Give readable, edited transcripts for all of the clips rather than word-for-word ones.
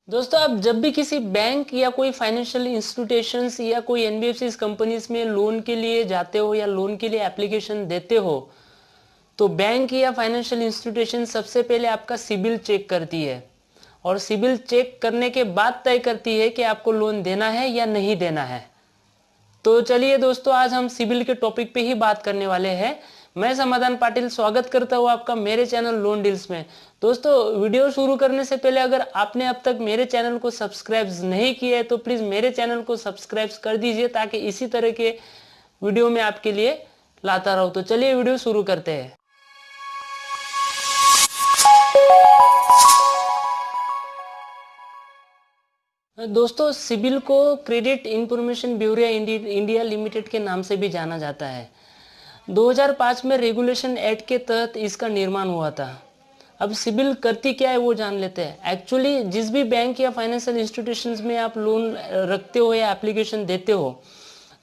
दोस्तों, आप जब भी किसी बैंक या कोई फाइनेंशियल इंस्टीट्यूशंस या कोई एनबीएफसी कंपनीज में लोन के लिए जाते हो या लोन के लिए एप्लीकेशन देते हो, तो बैंक या फाइनेंशियल इंस्टीट्यूशन सबसे पहले आपका सिबिल चेक करती है और सिबिल चेक करने के बाद तय करती है कि आपको लोन देना है या नहीं देना है। तो चलिए दोस्तों, आज हम सिबिल के टॉपिक पे ही बात करने वाले हैं। मैं समाधान पाटिल स्वागत करता हूँ आपका मेरे चैनल लोन डील्स में। दोस्तों, वीडियो शुरू करने से पहले अगर आपने अब तक मेरे चैनल को सब्सक्राइब नहीं किया है तो प्लीज मेरे चैनल को सब्सक्राइब कर दीजिए ताकि इसी तरह के वीडियो में आपके लिए लाता रहूं। तो चलिए वीडियो शुरू करते हैं। दोस्तों, सिबिल को credit information bureau India limited के नाम से भी जाना जाता है। 2005 में रेगुलेशन एक्ट के तहत इसका निर्माण हुआ था। अब सिबिल करती क्या है वो जान लेते हैं। एक्चुअली जिस भी बैंक या फाइनेंशियल इंस्टीट्यूशंस में आप लोन रखते हो या एप्लीकेशन देते हो,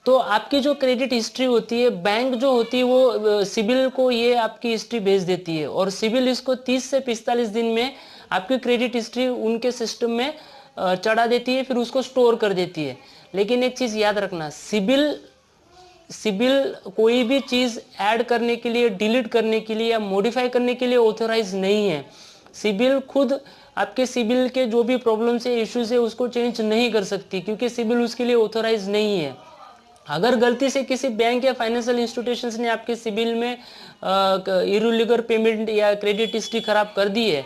तो आपकी जो क्रेडिट हिस्ट्री होती है, बैंक जो होती है वो सिबिल को ये आपकी हिस्ट्री भेज देती है और सिबिल इसको 30 से 45 दिन में आपकी क्रेडिट हिस्ट्री उनके सिस्टम में चढ़ा देती है, फिर उसको स्टोर कर देती है। लेकिन एक चीज याद रखना, सिबिल कोई भी चीज ऐड करने के लिए, डिलीट करने के लिए या मॉडिफाई करने के लिए ऑथराइज नहीं है। सिबिल खुद आपके सिबिल के जो भी प्रॉब्लम्स है, इश्यूज है, उसको चेंज नहीं कर सकती क्योंकि सिबिल उसके लिए ऑथराइज नहीं है। अगर गलती से किसी बैंक या फाइनेंशियल इंस्टीट्यूशंस ने आपके सिबिल में इरेगुलर पेमेंट या क्रेडिट हिस्ट्री खराब कर दी है,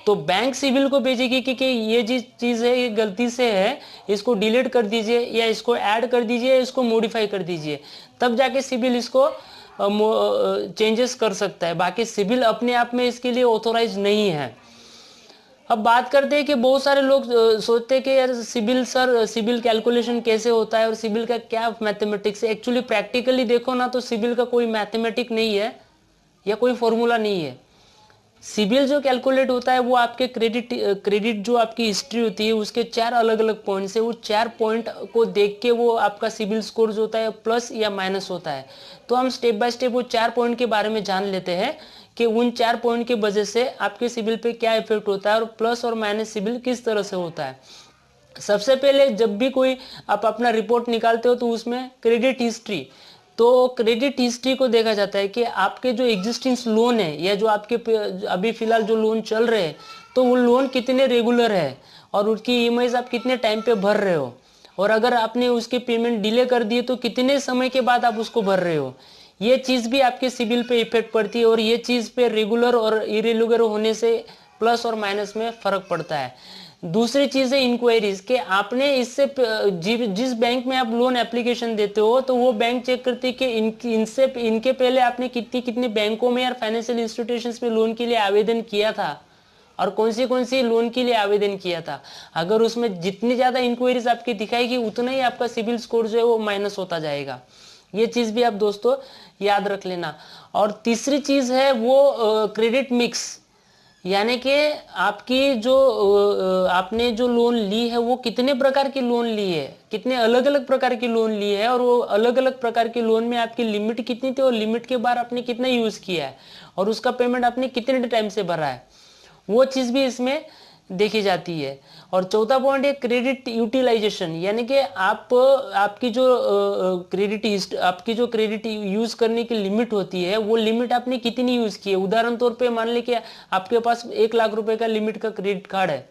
तो बैंक सिबिल को भेजेगी कि ये जी चीज़ है, ये गलती से है, इसको डिलीट कर दीजिए या इसको ऐड कर दीजिए या इसको मॉडिफाई कर दीजिए। तब जाके सिबिल इसको चेंजेस कर सकता है। बाकी सिबिल अपने आप में इसके लिए ऑथोराइज नहीं है। अब बात करते हैं कि बहुत सारे लोग सोचते हैं कि यार सिबिल कैलकुलेशन कैसे होता है और सिबिल का क्या मैथमेटिक्स है। एक्चुअली प्रैक्टिकली देखो ना तो सिबिल का कोई मैथमेटिक नहीं है या कोई फॉर्मूला नहीं है। सिबिल जो कैलकुलेट होता है वो आपके क्रेडिट जो आपकी हिस्ट्री होती है उसके 4 अलग अलग पॉइंट्स है। वो 4 पॉइंट को देख के वो आपका सिबिल स्कोर जो होता है प्लस या माइनस होता है। तो हम स्टेप बाय स्टेप वो 4 पॉइंट के बारे में जान लेते हैं कि उन 4 पॉइंट की वजह से आपके सिबिल पे क्या इफेक्ट होता है और प्लस और माइनस सिबिल किस तरह से होता है। सबसे पहले जब भी कोई आप अपना रिपोर्ट निकालते हो तो उसमें क्रेडिट हिस्ट्री, तो क्रेडिट हिस्ट्री को देखा जाता है कि आपके जो एग्जिस्टिंग लोन है या जो आपके अभी फिलहाल जो लोन चल रहे हैं, तो वो लोन कितने रेगुलर है और उसकी ईएमआईज आप कितने टाइम पे भर रहे हो, और अगर आपने उसकी पेमेंट डिले कर दी तो कितने समय के बाद आप उसको भर रहे हो। ये चीज़ भी आपके सिबिल पे इफेक्ट पड़ती है और ये चीज़ पे रेगुलर और इरेगुलर होने से प्लस और माइनस में फर्क पड़ता है। दूसरी चीज है इंक्वायरीज, कि आपने इससे जिस बैंक में आप लोन एप्लीकेशन देते हो तो वो बैंक चेक करती है कि इनके पहले आपने कितनी बैंकों में या फाइनेंशियल इंस्टीट्यूशंस में लोन के लिए आवेदन किया था और कौन सी लोन के लिए आवेदन किया था। अगर उसमें जितनी ज्यादा इंक्वायरीज आपकी दिखाएगी उतना ही आपका सिबिल स्कोर जो है वो माइनस होता जाएगा। ये चीज भी आप दोस्तों याद रख लेना। और तीसरी चीज है वो क्रेडिट मिक्स, यानी कि आपकी जो आपने जो लोन ली है वो कितने प्रकार की लोन ली है, कितने अलग अलग प्रकार की लोन ली है और वो अलग अलग प्रकार की लोन में आपकी लिमिट कितनी थी और लिमिट के बाद आपने कितना यूज किया है और उसका पेमेंट आपने कितने टाइम से भरा है, वो चीज भी इसमें देखी जाती है। और चौथा पॉइंट है क्रेडिट यूटिलाइजेशन, यानी कि आपकी जो क्रेडिट यूज करने की लिमिट होती है वो लिमिट आपने कितनी यूज की है। उदाहरण तौर पे मान ली कि आपके पास 1 लाख रुपए का लिमिट का क्रेडिट कार्ड है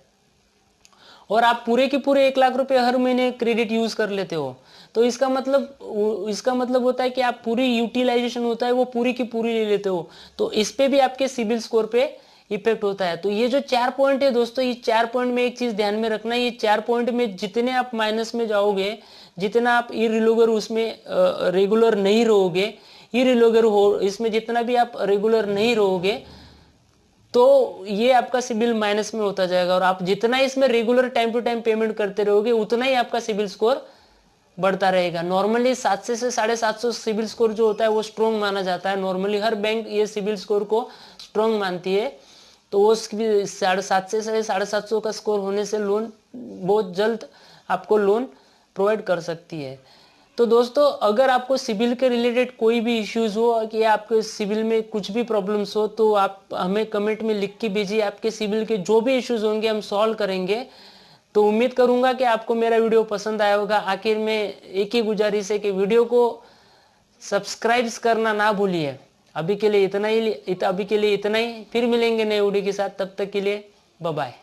और आप पूरे के पूरे 1 लाख रुपए हर महीने क्रेडिट यूज कर लेते हो, तो इसका मतलब होता है कि आप पूरी यूटिलाइजेशन होता है वो पूरी की पूरी ले लेते हो, तो इस पे भी आपके सिबिल स्कोर पे इफेक्ट होता है। तो ये जो 4 पॉइंट है दोस्तों, ये 4 पॉइंट में एक चीज ध्यान में रखना, ये 4 पॉइंट में जितने आप माइनस में जाओगे, जितना आप इरेगुलर उसमें रेगुलर नहीं रहोगे, इरेगुलर हो इसमें जितना भी आप रेगुलर नहीं रहोगे, तो ये आपका सिबिल माइनस में होता जाएगा। और आप जितना इसमें regular time to time payment करते रहोगे उतना ही आपका सिबिल स्कोर बढ़ता रहेगा। नॉर्मली 700 से 750 सिबिल स्कोर जो होता है वो स्ट्रॉन्ग माना जाता है। नॉर्मली हर बैंक ये सिबिल स्कोर को स्ट्रॉन्ग मानती है, तो वो 750 से 750 का स्कोर होने से लोन बहुत जल्द आपको लोन प्रोवाइड कर सकती है। तो दोस्तों, अगर आपको सिबिल के रिलेटेड कोई भी इश्यूज हो कि आपके सिबिल में कुछ भी प्रॉब्लम्स हो तो आप हमें कमेंट में लिख के भेजिए। आपके सिबिल के जो भी इश्यूज होंगे हम सॉल्व करेंगे। तो उम्मीद करूंगा कि आपको मेरा वीडियो पसंद आया होगा। आखिर में एक ही गुजारिश है कि वीडियो को सब्सक्राइब करना ना भूलिए। अभी के लिए इतना ही। फिर मिलेंगे नए वीडियो के साथ, तब तक के लिए बाय बाय।